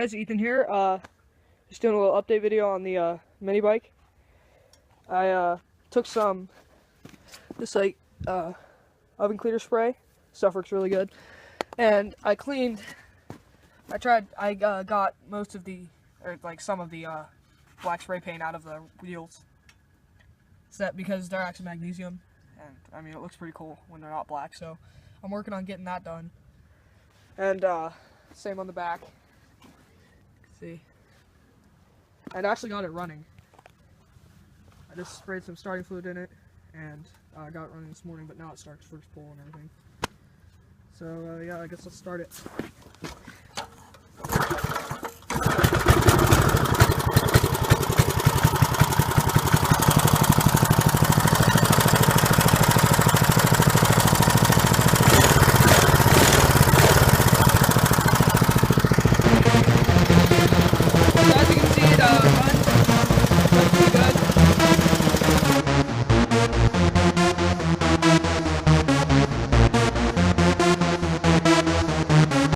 guys, Ethan here. Just doing a little update video on the mini bike. I took some this oven cleaner spray. Stuff works really good. And I got most of the, some of the black spray paint out of the wheels. Because they're actually magnesium, and I mean it looks pretty cool when they're not black. So I'm working on getting that done. And same on the back. See, I actually got it running. I just sprayed some starting fluid in it, and I got it running this morning. But now it starts first pull and everything. So yeah, I guess let's start it.